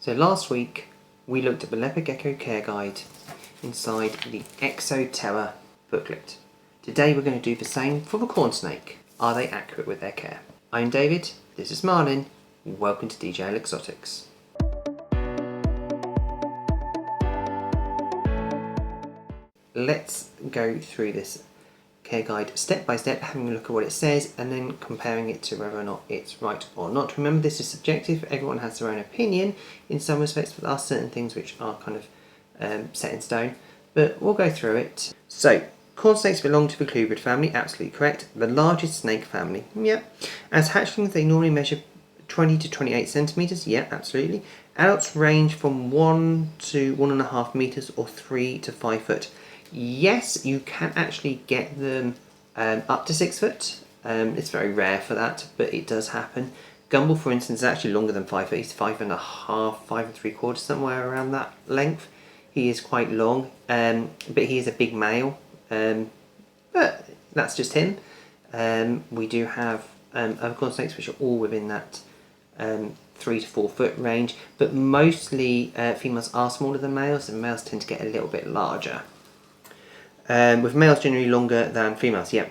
So last week we looked at the leopard gecko care guide inside the Exoterra booklet. Today we're going to do the same for the corn snake. Are they accurate with their care? I'm David, this is Marlin, welcome to DJL Exotics. Let's go through this care guide step by step, having a look at what it says and then comparing it to whether or not it's right or not. Remember, this is subjective, everyone has their own opinion in some respects, but there are certain things which are kind of set in stone, but we'll go through it. So, corn snakes belong to the colubrid family, absolutely correct. The largest snake family, yep. As hatchlings they normally measure 20 to 28 centimetres, yeah, absolutely. Adults range from 1 to 1.5 metres or 3 to 5 foot. Yes, you can actually get them up to 6 foot. It's very rare for that, but it does happen. Gumball, for instance, is actually longer than 5 foot. He's 5.5, 5 3/4, somewhere around that length. He is quite long, but he is a big male. But that's just him. We do have other corn snakes which are all within that 3 to 4 foot range, but mostly females are smaller than males, and males tend to get a little bit larger. With males generally longer than females, yeah,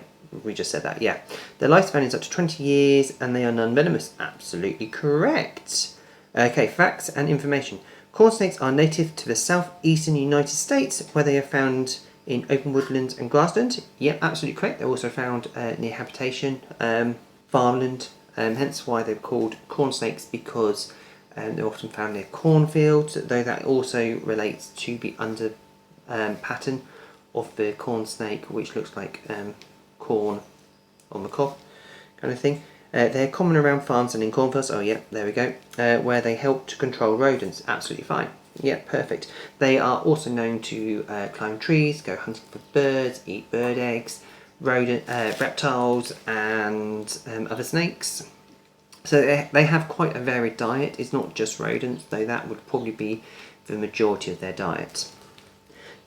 we just said that, yeah. Their lifespan is up to 20 years and they are non-venomous, absolutely correct. Okay, facts and information. Corn snakes are native to the southeastern United States, where they are found in open woodlands and grassland. Yep, absolutely correct. They're also found near habitation, farmland, hence why they're called corn snakes, because they're often found near cornfields, though that also relates to the under pattern of the corn snake, which looks like corn on the cob kind of thing. They're common around farms and in cornfields. Oh yeah, there we go. Where they help to control rodents. Absolutely fine. Yeah, perfect. They are also known to climb trees, go hunting for birds, eat bird eggs, reptiles and other snakes. So they have quite a varied diet. It's not just rodents, though that would probably be the majority of their diet.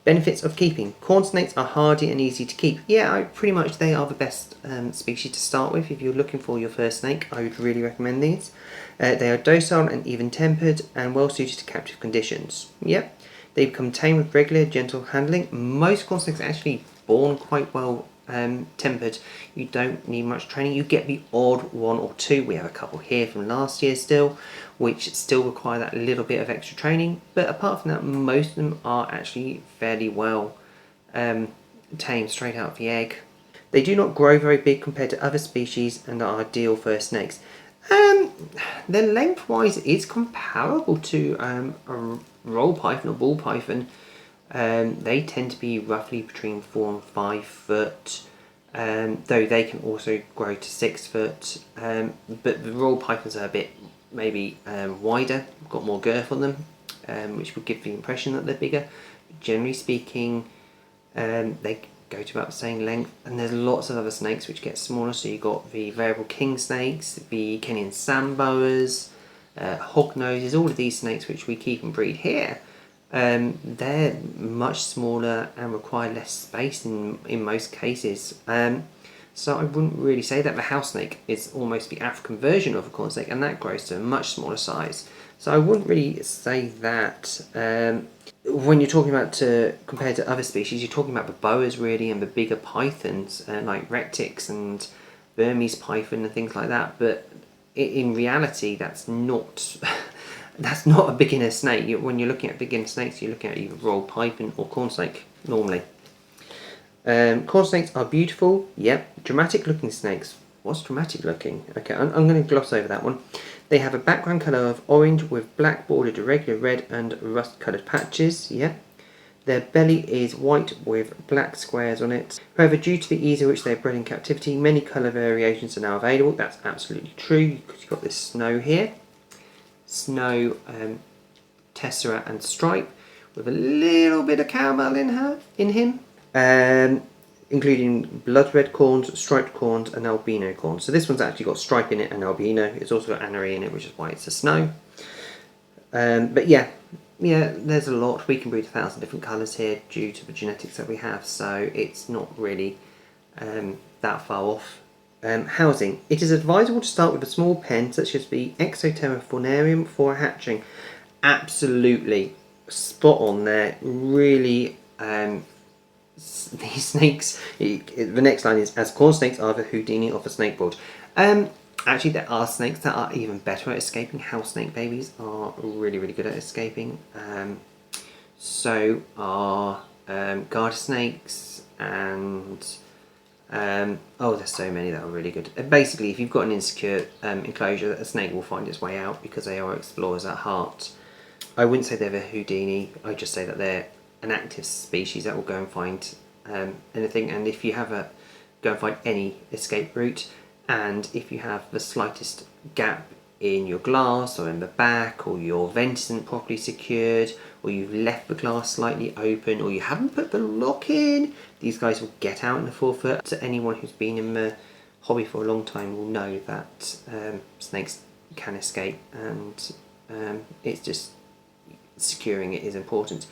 Benefits of keeping. Corn snakes are hardy and easy to keep. Yeah, pretty much they are the best species to start with. If you're looking for your first snake, I would really recommend these. They are docile and even-tempered and well suited to captive conditions. Yep. They become tame with regular, gentle handling. Most corn snakes are actually born quite well tempered. You don't need much training. You get the odd one or two. We have a couple here from last year still, which still require that little bit of extra training, but apart from that, most of them are actually fairly well tamed straight out of the egg. They do not grow very big compared to other species and are ideal for snakes. Their length-wise is comparable to a roll python or ball python. They tend to be roughly between 4 and 5 foot, though they can also grow to 6 foot. But the roll pythons are a bit maybe wider, got more girth on them, which would give the impression that they're bigger. But generally speaking, they go to about the same length, and there's lots of other snakes which get smaller. So you've got the variable king snakes, the Kenyan sand boas, hog noses, all of these snakes which we keep and breed here. They're much smaller and require less space in most cases. So I wouldn't really say that. The house snake is almost the African version of a corn snake, and that grows to a much smaller size. So I wouldn't really say that. When you're talking about compared to other species, you're talking about the boas really, and the bigger pythons like rectics and Burmese python and things like that. But in reality, that's not that's not a beginner snake. When you're looking at beginner snakes, you're looking at either royal python or corn snake normally. Corn snakes are beautiful. Yep. Dramatic looking snakes. What's dramatic looking? Okay, I'm going to gloss over that one. They have a background colour of orange with black bordered irregular red and rust coloured patches. Yep. Their belly is white with black squares on it. However, due to the ease at which they are bred in captivity, many colour variations are now available. That's absolutely true, because you've got this snow here. Snow, tessera and stripe, with a little bit of caramel in him. Including blood red corns, striped corns and albino corns. So this one's actually got stripe in it and albino. It's also got anery in it, which is why it's a snow. But yeah, there's a lot. We can breed 1,000 different colours here due to the genetics that we have, so it's not really that far off. Housing. It is advisable to start with a small pen such as the Exoterra faunarium for hatching. absolutely spot on there. Really, these snakes. The next line is, as corn snakes are the Houdini of the snakeboard. Actually, there are snakes that are even better at escaping. House snake babies are really, really good at escaping. So are garter snakes and oh, there's so many that are really good. Basically, if you've got an insecure enclosure, a snake will find its way out because they are explorers at heart. I wouldn't say they're the Houdini. I just say that they're an active species that will go and find anything. And if you have go and find any escape route, and if you have the slightest gap in your glass or in the back, or your vent isn't properly secured, or you've left the glass slightly open, or you haven't put the lock in, these guys will get out in the forefoot. So anyone who's been in the hobby for a long time will know that snakes can escape, and it's just securing it is important.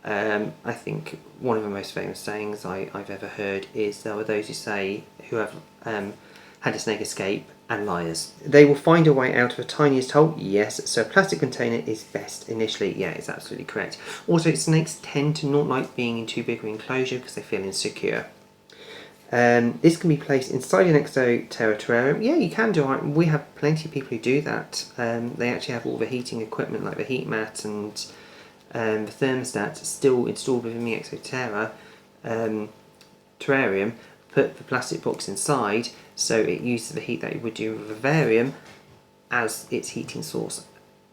I think one of the most famous sayings I've ever heard is, there are those who have had a snake escape, and liars. They will find a way out of the tiniest hole, yes, so a plastic container is best initially, yeah, it's absolutely correct. Also, snakes tend to not like being in too big an enclosure because they feel insecure. This can be placed inside an Exoterra terrarium. Yeah, you can do it. We have plenty of people who do that. They actually have all the heating equipment like the heat mat and the thermostat still installed within the Exoterra terrarium. Put the plastic box inside so it uses the heat that you would do with a vivarium as its heating source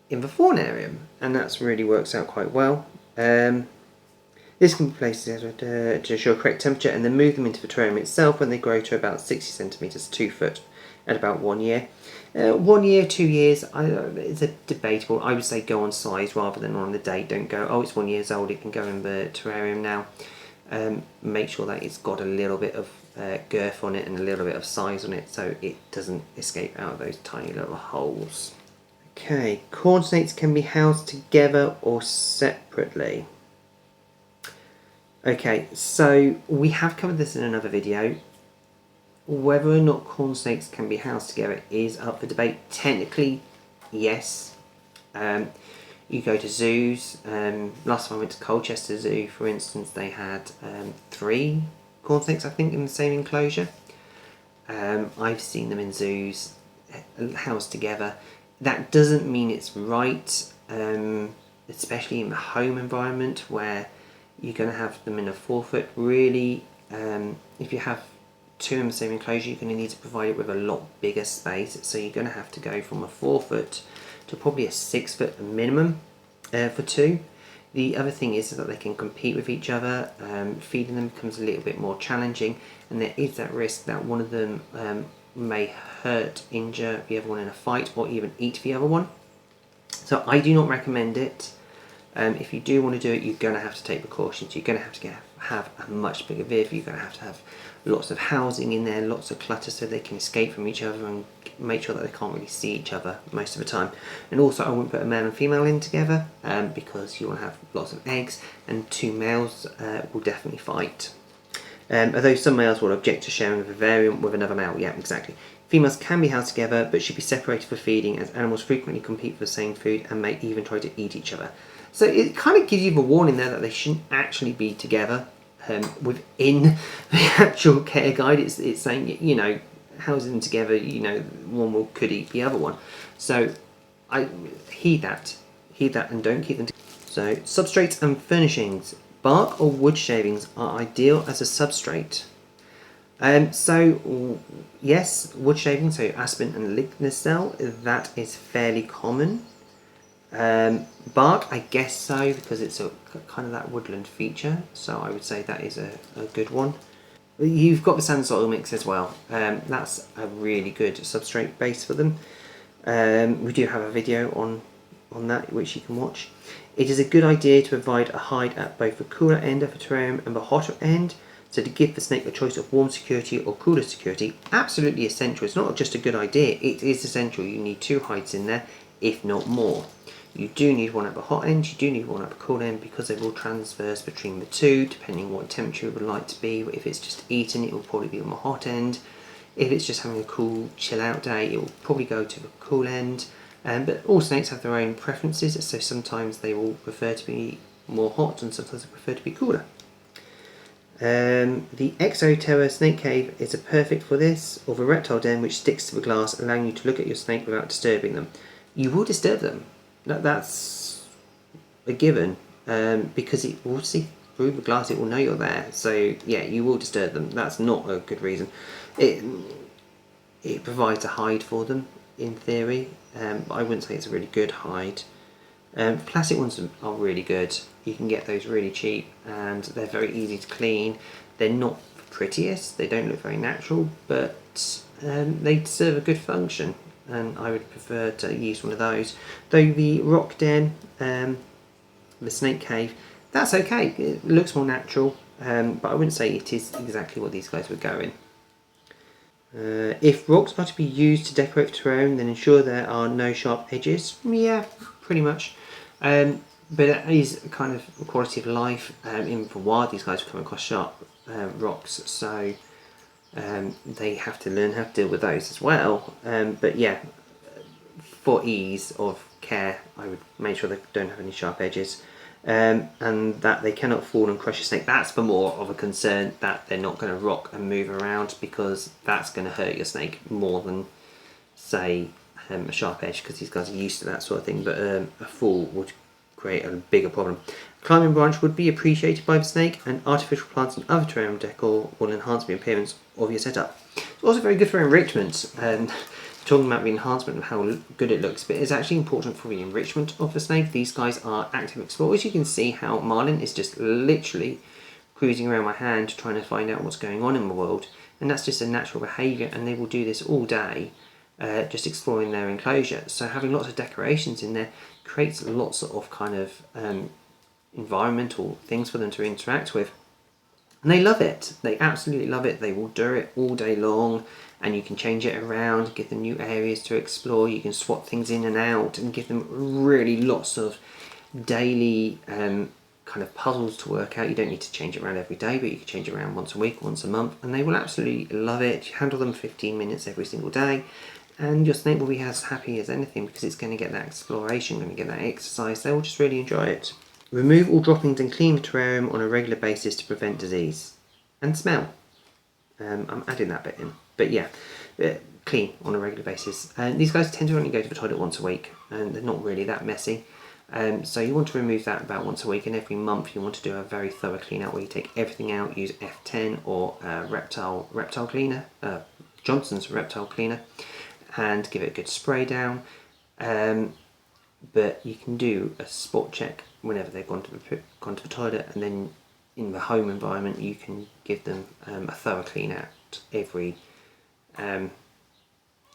in the faunarium, and that really works out quite well. This can be placed to ensure correct temperature, and then move them into the terrarium itself when they grow to about 60 centimetres, 2 foot, at about 1 year. 1 year, 2 years, it's a debatable. I would say go on size rather than on the date. Don't go, oh, it's 1 year old, it can go in the terrarium now. Make sure that it's got a little bit of girth on it and a little bit of size on it so it doesn't escape out of those tiny little holes. Okay, corn snakes can be housed together or separately. Okay, so we have covered this in another video. Whether or not corn snakes can be housed together is up for debate. Technically, yes. You go to zoos. Last time I went to Colchester Zoo, for instance, they had 3 corn snakes, I think, in the same enclosure. I've seen them in zoos housed together. That doesn't mean it's right, especially in the home environment where you're going to have them in a 4 foot. Really, if you have 2 in the same enclosure, you're going to need to provide it with a lot bigger space. So you're going to have to go from a 4 foot to probably a 6 foot minimum for 2. The other thing is that they can compete with each other. Feeding them becomes a little bit more challenging, and there is that risk that one of them may hurt, injure the other one in a fight, or even eat the other one. So I do not recommend it. If you do want to do it, you're going to have to take precautions. You're going to have to have a much bigger viv. You're going to have lots of housing in there, lots of clutter, so they can escape from each other and make sure that they can't really see each other most of the time. And also, I wouldn't put a male and female in together because you want to have lots of eggs, and 2 males will definitely fight. Although some males will object to sharing a vivarium with another male. Yeah, exactly. Females can be housed together, but should be separated for feeding, as animals frequently compete for the same food and may even try to eat each other. So it kind of gives you the warning there that they shouldn't actually be together. Within the actual care guide, it's saying, you know, housing them together, you know, one could eat the other one. So I heed that, and don't keep them together. So substrates and furnishings. Bark or wood shavings are ideal as a substrate. So yes, wood shavings, so aspen and lignocell, that is fairly common. Bark, I guess so, because it's a kind of that woodland feature, so I would say that is a good one. You've got the sand soil mix as well. That's a really good substrate base for them. We do have a video on that which you can watch. It is a good idea to provide a hide at both the cooler end of the terrarium and the hotter end, so to give the snake a choice of warm security or cooler security. Absolutely essential. It's not just a good idea, it is essential. You need 2 hides in there, if not more. You do need one at the hot end, you do need one at the cool end, because they will transverse between the 2 depending on what temperature it would like to be. If it's just eating, it will probably be on the hot end. If it's just having a cool chill out day, it will probably go to the cool end. But all snakes have their own preferences, so sometimes they will prefer to be more hot and sometimes they prefer to be cooler. The Exoterra snake cave is a perfect for this, or the reptile den which sticks to the glass, allowing you to look at your snake without disturbing them. You will disturb them. That's a given, because it will see through the glass, it will know you're there. So yeah, you will disturb them. That's not a good reason. It provides a hide for them, in theory. I wouldn't say it's a really good hide. Plastic ones are really good. You can get those really cheap and they're very easy to clean. They're not the prettiest, they don't look very natural, but they serve a good function and I would prefer to use one of those. Though the rock den, the snake cave, that's okay. It looks more natural, but I wouldn't say it is exactly what these guys were going. If rocks are to be used to decorate the terrain, then ensure there are no sharp edges. Yeah, pretty much. But it is kind of a quality of life. Even for wild, these guys come across sharp rocks, so they have to learn how to deal with those as well. But yeah, for ease of care, I would make sure they don't have any sharp edges. And that they cannot fall and crush a snake. That's for more of a concern, that they're not going to rock and move around, because that's going to hurt your snake more than, say, a sharp edge, because these guys are used to that sort of thing. But a fall would create a bigger problem. A climbing branch would be appreciated by the snake, and artificial plants and other terrain decor will enhance the appearance of your setup. It's also very good for enrichment. Talking about the enhancement of how good it looks, but it's actually important for the enrichment of the snake. These guys are active explorers. You can see how Marlin is just literally cruising around my hand trying to find out what's going on in the world, and that's just a natural behaviour, and they will do this all day, just exploring their enclosure. So having lots of decorations in there creates lots of kind of environmental things for them to interact with. And they love it. They absolutely love it. They will do it all day long, and you can change it around, give them new areas to explore. You can swap things in and out and give them really lots of daily kind of puzzles to work out. You don't need to change it around every day, but you can change it around once a week, once a month, and they will absolutely love it. You handle them 15 minutes every single day, and your snake will be as happy as anything, because it's going to get that exploration, going to get that exercise. They will just really enjoy it. Remove all droppings and clean the terrarium on a regular basis to prevent disease and smell. I'm adding that bit in, but yeah, clean on a regular basis. These guys tend to only go to the toilet once a week, and they're not really that messy. So you want to remove that about once a week, and every month you want to do a very thorough clean out where you take everything out. Use F10 or reptile cleaner, Johnson's reptile cleaner, and give it a good spray down. But you can do a spot check whenever they've gone to the toilet, and then in the home environment you can give them a thorough clean out every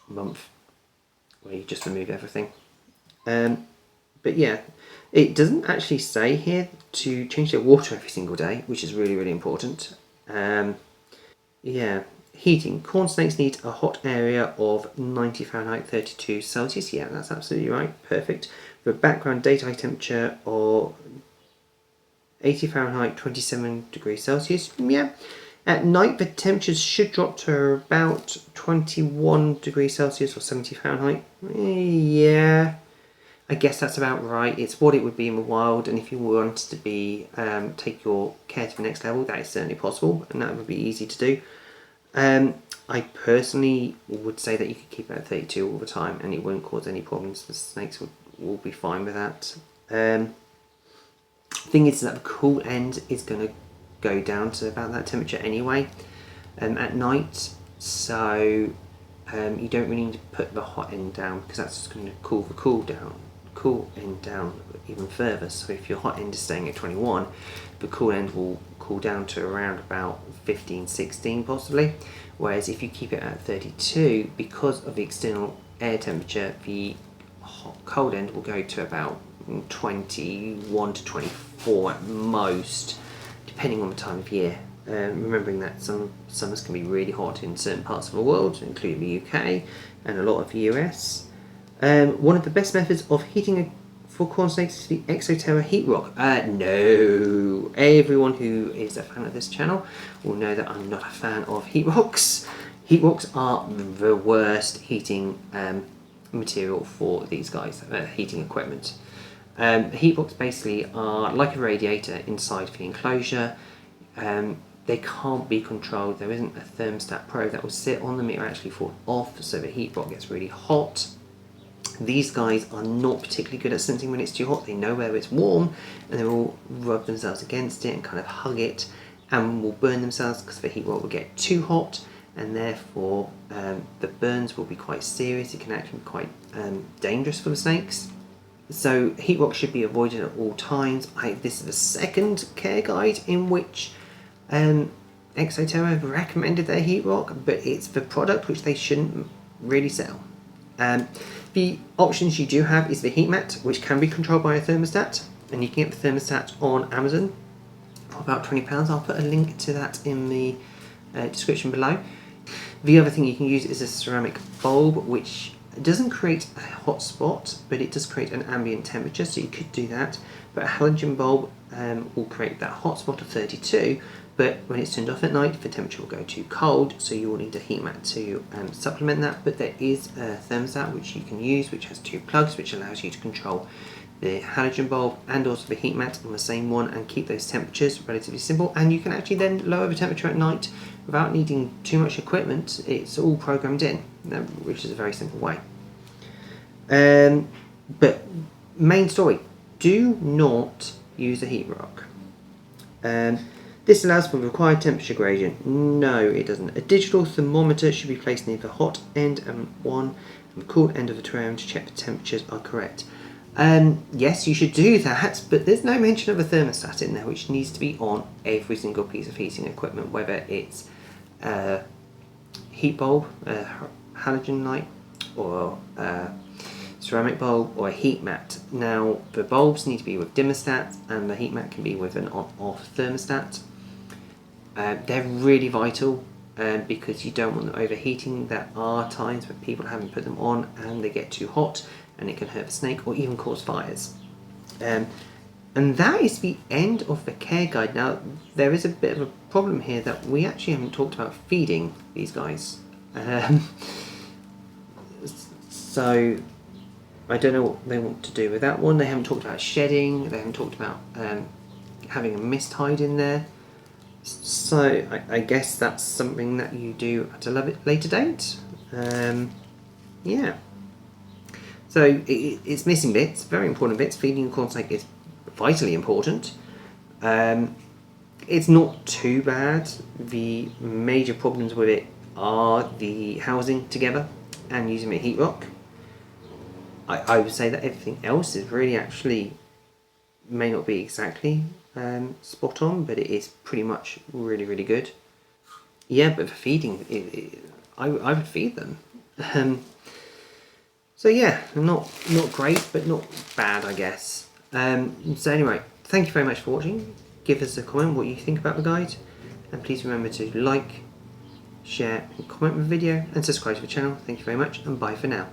month, where you just remove everything. But yeah, it doesn't actually say here to change their water every single day, which is really, really important. Yeah, heating. Corn snakes need a hot area of 90 Fahrenheit, 32 Celsius. Yeah, that's absolutely right. Perfect. For background daytime temperature of 80 Fahrenheit, 27 degrees Celsius. Yeah. At night, the temperatures should drop to about 21 degrees Celsius or 70 Fahrenheit. Yeah, I guess that's about right. It's what it would be in the wild, and if you wanted to be take your care to the next level, that is certainly possible, and that would be easy to do. I personally would say that you could keep it at 32 all the time, and it won't cause any problems. The snakes will be fine with that. Thing is that the cool end is going to go down to about that temperature anyway at night, so you don't really need to put the hot end down, because that's just going to cool the cool end down even further. So if your hot end is staying at 21, the cool end will cool down to around about 15, 16 possibly, whereas if you keep it at 32, because of the external air temperature, the cold end will go to about 21 to 24 at most, depending on the time of year. Remembering that some summers can be really hot in certain parts of the world, including the UK and a lot of the US. One of the best methods of heating for corn snakes is the Exoterra heat rock. No, everyone who is a fan of this channel will know that I'm not a fan of heat rocks. Heat rocks are the worst heating material for these guys, heating equipment. Heat blocks basically are like a radiator inside the enclosure. They can't be controlled. There isn't a thermostat probe that will sit on them. It will actually fall off, so the heat block gets really hot. These guys are not particularly good at sensing when it's too hot. They know where it's warm, and they will rub themselves against it and kind of hug it, and will burn themselves because the heat block will get too hot, and therefore the burns will be quite serious. It can actually be quite dangerous for the snakes. So heat rock should be avoided at all times. This is the second care guide in which Exoterra have recommended their heat rock, but it's the product which they shouldn't really sell. The options you do have is the heat mat, which can be controlled by a thermostat, and you can get the thermostat on Amazon for about £20. I'll put a link to that in the description below. The other thing you can use is a ceramic bulb, which doesn't create a hot spot, but it does create an ambient temperature, so you could do that. But a halogen bulb will create that hot spot of 32, but when it's turned off at night, the temperature will go too cold, so you will need a heat mat to supplement that. But there is a thermostat which you can use, which has 2 plugs, which allows you to control the halogen bulb and also the heat mat on the same one and keep those temperatures relatively simple. And you can actually then lower the temperature at night without needing too much equipment. It's all programmed in, which is a very simple way. But main story, do not use a heat rock. This allows for the required temperature gradient. No, it doesn't. A digital thermometer should be placed near the hot end and the cool end of the terrarium to check the temperatures are correct. Yes, you should do that, but there's no mention of a thermostat in there, which needs to be on every single piece of heating equipment, whether it's a heat bulb, a halogen light, or ceramic bulb, or a heat mat. Now, the bulbs need to be with dimmer stats, and the heat mat can be with an on-off thermostat. They're really vital because you don't want them overheating. There are times when people haven't put them on and they get too hot, and it can hurt the snake or even cause fires. And that is the end of the care guide. Now, there is a bit of a problem here that we actually haven't talked about feeding these guys. So I don't know what they want to do with that one. They haven't talked about shedding. They haven't talked about having a mist hide in there. So I guess that's something that you do at a later date. Yeah. So it's missing bits, very important bits. Feeding a corn snake is vitally important. It's not too bad. The major problems with it are the housing together and using a heat rock. I would say that everything else is really actually may not be exactly spot on, but it is pretty much really, really good. Yeah, but for feeding, I would feed them. So yeah, not great, but not bad, I guess. So anyway, thank you very much for watching. Give us a comment what you think about the guide, and please remember to like, share, and comment the video, and subscribe to the channel. Thank you very much, and bye for now.